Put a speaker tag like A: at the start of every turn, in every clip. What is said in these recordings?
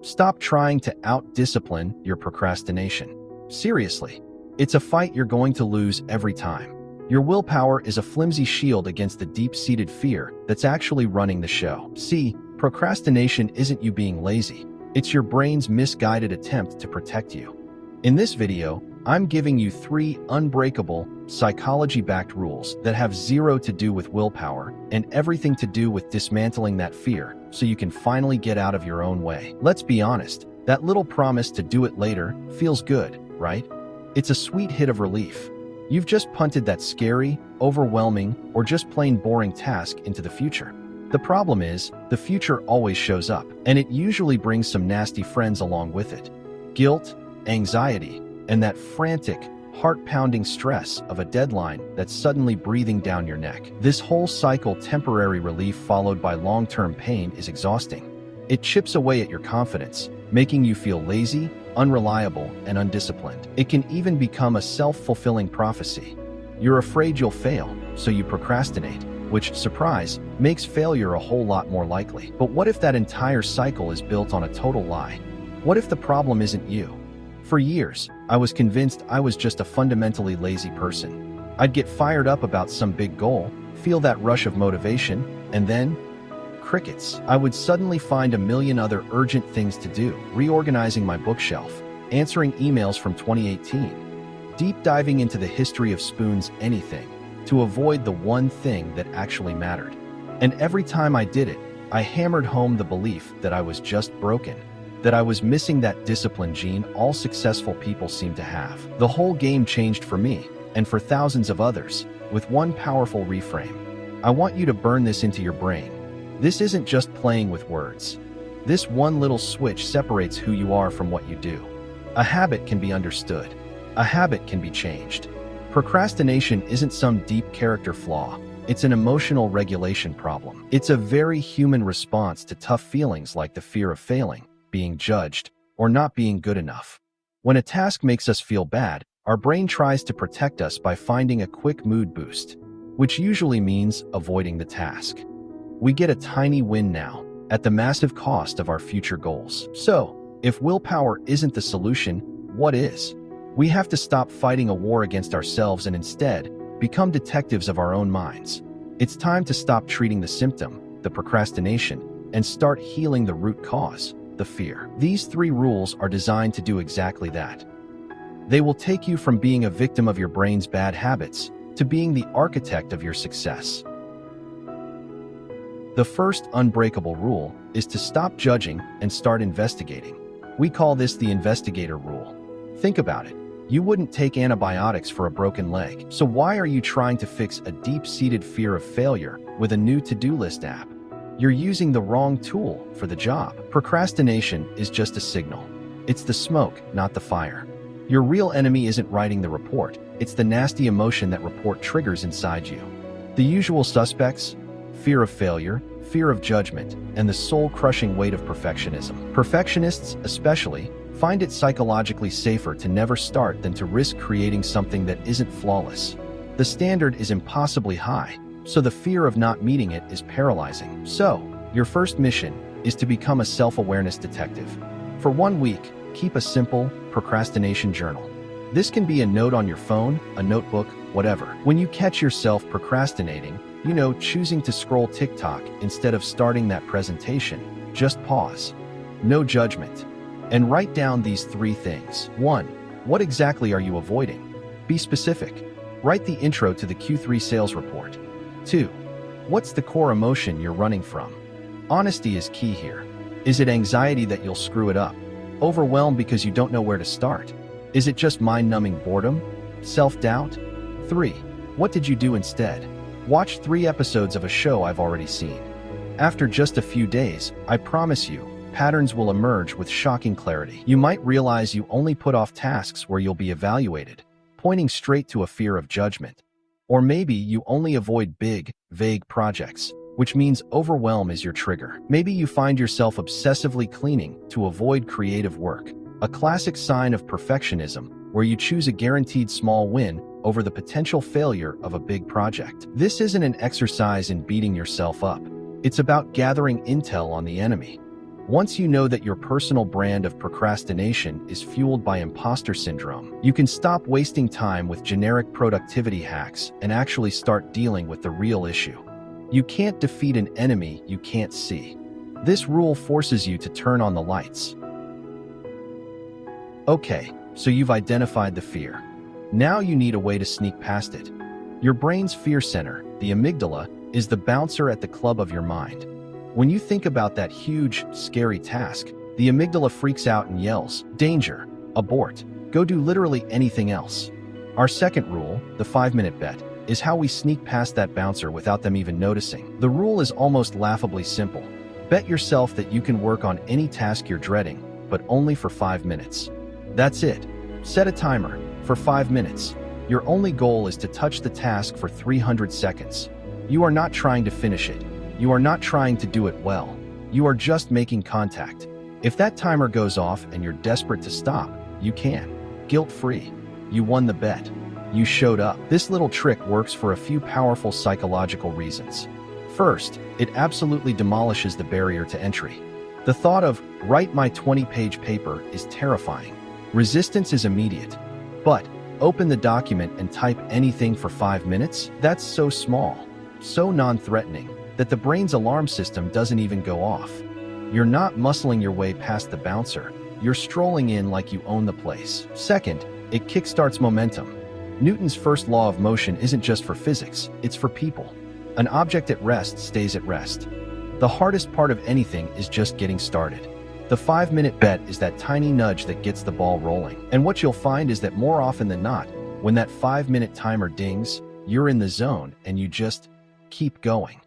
A: Stop trying to out-discipline your procrastination. Seriously, it's a fight you're going to lose every time. Your willpower is a flimsy shield against the deep-seated fear that's actually running the show. See, procrastination isn't you being lazy. It's your brain's misguided attempt to protect you. In this video, I'm giving you 3 unbreakable, psychology-backed rules that have zero to do with willpower and everything to do with dismantling that fear so you can finally get out of your own way. Let's be honest, that little promise to do it later feels good, right? It's a sweet hit of relief. You've just punted that scary, overwhelming, or just plain boring task into the future. The problem is, the future always shows up, and it usually brings some nasty friends along with it. Guilt, anxiety, and that frantic, heart-pounding stress of a deadline that's suddenly breathing down your neck. This whole cycle, temporary relief followed by long-term pain, is exhausting. It chips away at your confidence, making you feel lazy, unreliable, and undisciplined. It can even become a self-fulfilling prophecy. You're afraid you'll fail, so you procrastinate, which, surprise, makes failure a whole lot more likely. But what if that entire cycle is built on a total lie? What if the problem isn't you? For years, I was convinced I was just a fundamentally lazy person. I'd get fired up about some big goal, feel that rush of motivation, and then crickets. I would suddenly find a million other urgent things to do, reorganizing my bookshelf, answering emails from 2018, deep diving into the history of spoons, anything, to avoid the one thing that actually mattered. And every time I did it, I hammered home the belief that I was just broken, that I was missing that discipline gene all successful people seem to have. The whole game changed for me, and for thousands of others, with one powerful reframe. I want you to burn this into your brain. This isn't just playing with words. This one little switch separates who you are from what you do. A habit can be understood. A habit can be changed. Procrastination isn't some deep character flaw. It's an emotional regulation problem. It's a very human response to tough feelings like the fear of failing, being judged, or not being good enough. When a task makes us feel bad, our brain tries to protect us by finding a quick mood boost, which usually means avoiding the task. We get a tiny win now, at the massive cost of our future goals. So, if willpower isn't the solution, what is? We have to stop fighting a war against ourselves and instead become detectives of our own minds. It's time to stop treating the symptom, the procrastination, and start healing the root cause, the fear. These 3 rules are designed to do exactly that. They will take you from being a victim of your brain's bad habits to being the architect of your success. The first unbreakable rule is to stop judging and start investigating. We call this the Investigator rule. Think about it. You wouldn't take antibiotics for a broken leg. So why are you trying to fix a deep-seated fear of failure with a new to-do list app? You're using the wrong tool for the job. Procrastination is just a signal. It's the smoke, not the fire. Your real enemy isn't writing the report. It's the nasty emotion that report triggers inside you. The usual suspects: fear of failure, fear of judgment, and the soul-crushing weight of perfectionism. Perfectionists, especially, find it psychologically safer to never start than to risk creating something that isn't flawless. The standard is impossibly high, so the fear of not meeting it is paralyzing. So, your first mission is to become a self-awareness detective. For 1 week, keep a simple procrastination journal. This can be a note on your phone, a notebook, whatever. When you catch yourself procrastinating, choosing to scroll TikTok instead of starting that presentation, just pause. No judgment. And write down these 3 things. 1. What exactly are you avoiding? Be specific. Write the intro to the Q3 sales report. 2. What's the core emotion you're running from? Honesty is key here. Is it anxiety that you'll screw it up? Overwhelmed because you don't know where to start? Is it just mind-numbing boredom? Self-doubt? 3. What did you do instead? Watch 3 episodes of a show I've already seen. After just a few days, I promise you, patterns will emerge with shocking clarity. You might realize you only put off tasks where you'll be evaluated, pointing straight to a fear of judgment. Or maybe you only avoid big, vague projects, which means overwhelm is your trigger. Maybe you find yourself obsessively cleaning to avoid creative work, a classic sign of perfectionism, where you choose a guaranteed small win over the potential failure of a big project. This isn't an exercise in beating yourself up. It's about gathering intel on the enemy. Once you know that your personal brand of procrastination is fueled by imposter syndrome, you can stop wasting time with generic productivity hacks and actually start dealing with the real issue. You can't defeat an enemy you can't see. This rule forces you to turn on the lights. Okay, so you've identified the fear. Now you need a way to sneak past it. Your brain's fear center, the amygdala, is the bouncer at the club of your mind. When you think about that huge, scary task, the amygdala freaks out and yells, "Danger! Abort! Go do literally anything else." Our second rule, the 5-minute bet, is how we sneak past that bouncer without them even noticing. The rule is almost laughably simple. Bet yourself that you can work on any task you're dreading, but only for 5 minutes. That's it. Set a timer for 5 minutes. Your only goal is to touch the task for 300 seconds. You are not trying to finish it. You are not trying to do it well. You are just making contact. If that timer goes off and you're desperate to stop, you can. Guilt-free. You won the bet. You showed up. This little trick works for a few powerful psychological reasons. First, it absolutely demolishes the barrier to entry. The thought of, write my 20-page paper, is terrifying. Resistance is immediate. But, open the document and type anything for 5 minutes? That's so small, so non-threatening, that the brain's alarm system doesn't even go off. You're not muscling your way past the bouncer. You're strolling in like you own the place. Second, it kickstarts momentum. Newton's first law of motion isn't just for physics, it's for people. An object at rest stays at rest. The hardest part of anything is just getting started. The 5-minute bet is that tiny nudge that gets the ball rolling. And what you'll find is that more often than not, when that 5-minute timer dings, you're in the zone and you just keep going.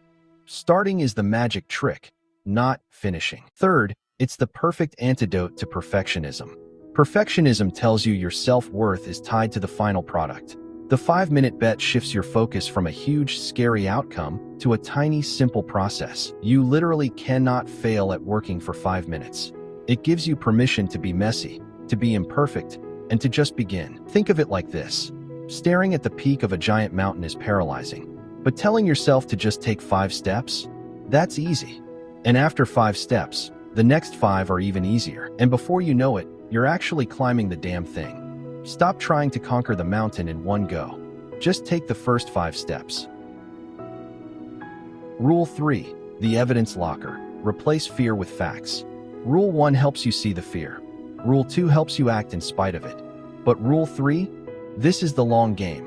A: Starting is the magic trick, not finishing. Third, it's the perfect antidote to perfectionism. Perfectionism tells you your self-worth is tied to the final product. The 5-minute bet shifts your focus from a huge, scary outcome to a tiny, simple process. You literally cannot fail at working for 5 minutes. It gives you permission to be messy, to be imperfect, and to just begin. Think of it like this. Staring at the peak of a giant mountain is paralyzing. But telling yourself to just take 5 steps? That's easy. And after 5 steps, the next 5 are even easier. And before you know it, you're actually climbing the damn thing. Stop trying to conquer the mountain in one go. Just take the first 5 steps. Rule 3. The evidence locker. Replace fear with facts. Rule 1 helps you see the fear. Rule 2 helps you act in spite of it. But Rule 3? This is the long game.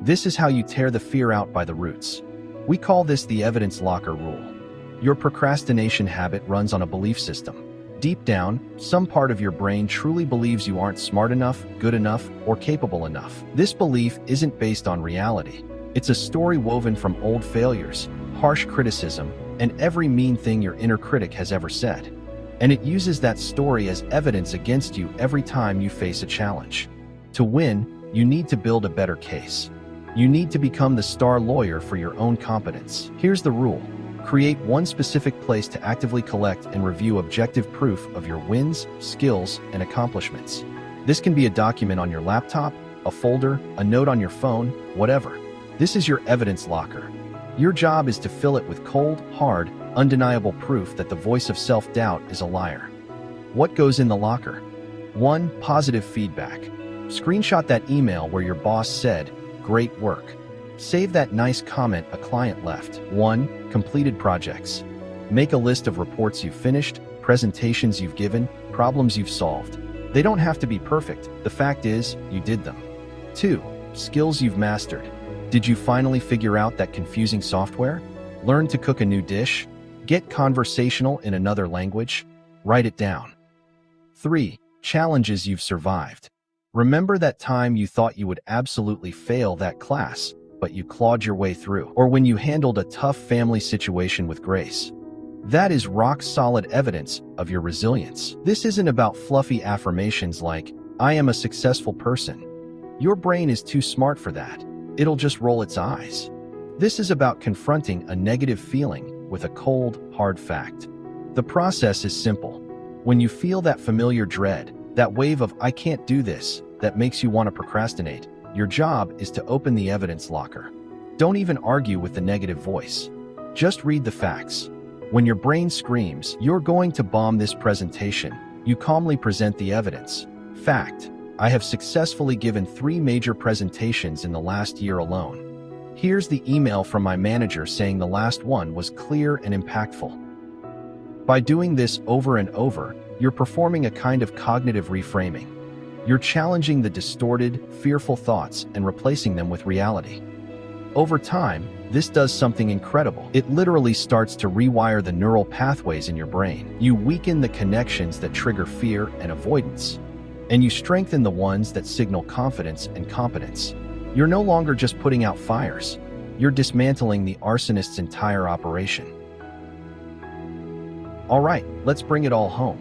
A: This is how you tear the fear out by the roots. We call this the evidence locker rule. Your procrastination habit runs on a belief system. Deep down, some part of your brain truly believes you aren't smart enough, good enough, or capable enough. This belief isn't based on reality. It's a story woven from old failures, harsh criticism, and every mean thing your inner critic has ever said. And it uses that story as evidence against you every time you face a challenge. To win, you need to build a better case. You need to become the star lawyer for your own competence. Here's the rule. Create one specific place to actively collect and review objective proof of your wins, skills, and accomplishments. This can be a document on your laptop, a folder, a note on your phone, whatever. This is your evidence locker. Your job is to fill it with cold, hard, undeniable proof that the voice of self-doubt is a liar. What goes in the locker? 1. Positive feedback. Screenshot that email where your boss said, "Great work." Save that nice comment a client left. 1. Completed projects. Make a list of reports you've finished, presentations you've given, problems you've solved. They don't have to be perfect. The fact is, you did them. 2. Skills you've mastered. Did you finally figure out that confusing software? Learn to cook a new dish? Get conversational in another language? Write it down. 3. Challenges you've survived. Remember that time you thought you would absolutely fail that class, but you clawed your way through, or when you handled a tough family situation with grace. That is rock-solid evidence of your resilience. This isn't about fluffy affirmations like, "I am a successful person." Your brain is too smart for that. It'll just roll its eyes. This is about confronting a negative feeling with a cold, hard fact. The process is simple. When you feel that familiar dread, that wave of "I can't do this," that makes you want to procrastinate, your job is to open the evidence locker. Don't even argue with the negative voice. Just read the facts. When your brain screams, "You're going to bomb this presentation," you calmly present the evidence. Fact: I have successfully given 3 major presentations in the last year alone. Here's the email from my manager saying the last one was clear and impactful. By doing this over and over, you're performing a kind of cognitive reframing. You're challenging the distorted, fearful thoughts and replacing them with reality. Over time, this does something incredible. It literally starts to rewire the neural pathways in your brain. You weaken the connections that trigger fear and avoidance, and you strengthen the ones that signal confidence and competence. You're no longer just putting out fires. You're dismantling the arsonist's entire operation. All right, let's bring it all home.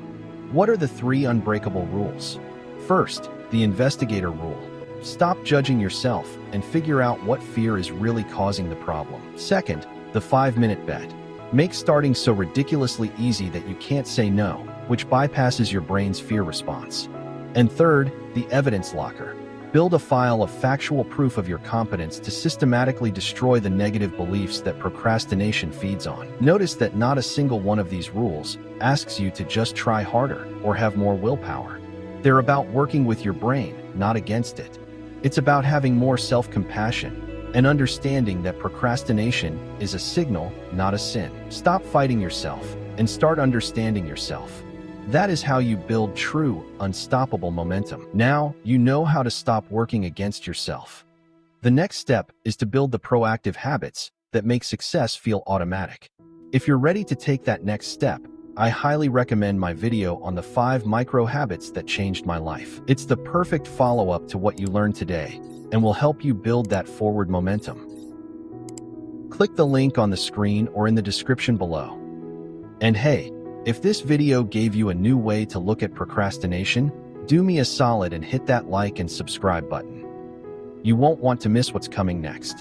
A: What are the 3 unbreakable rules? First, the Investigator rule. Stop judging yourself and figure out what fear is really causing the problem. Second, the 5-minute bet. Make starting so ridiculously easy that you can't say no, which bypasses your brain's fear response. And third, the evidence locker. Build a file of factual proof of your competence to systematically destroy the negative beliefs that procrastination feeds on. Notice that not a single one of these rules asks you to just try harder or have more willpower. They're about working with your brain, not against it. It's about having more self-compassion and understanding that procrastination is a signal, not a sin. Stop fighting yourself and start understanding yourself. That is how you build true, unstoppable momentum. Now, you know how to stop working against yourself. The next step is to build the proactive habits that make success feel automatic. If you're ready to take that next step, I highly recommend my video on the 5 micro habits that changed my life. It's the perfect follow-up to what you learned today and will help you build that forward momentum. Click the link on the screen or in the description below. And hey, if this video gave you a new way to look at procrastination, do me a solid and hit that like and subscribe button. You won't want to miss what's coming next.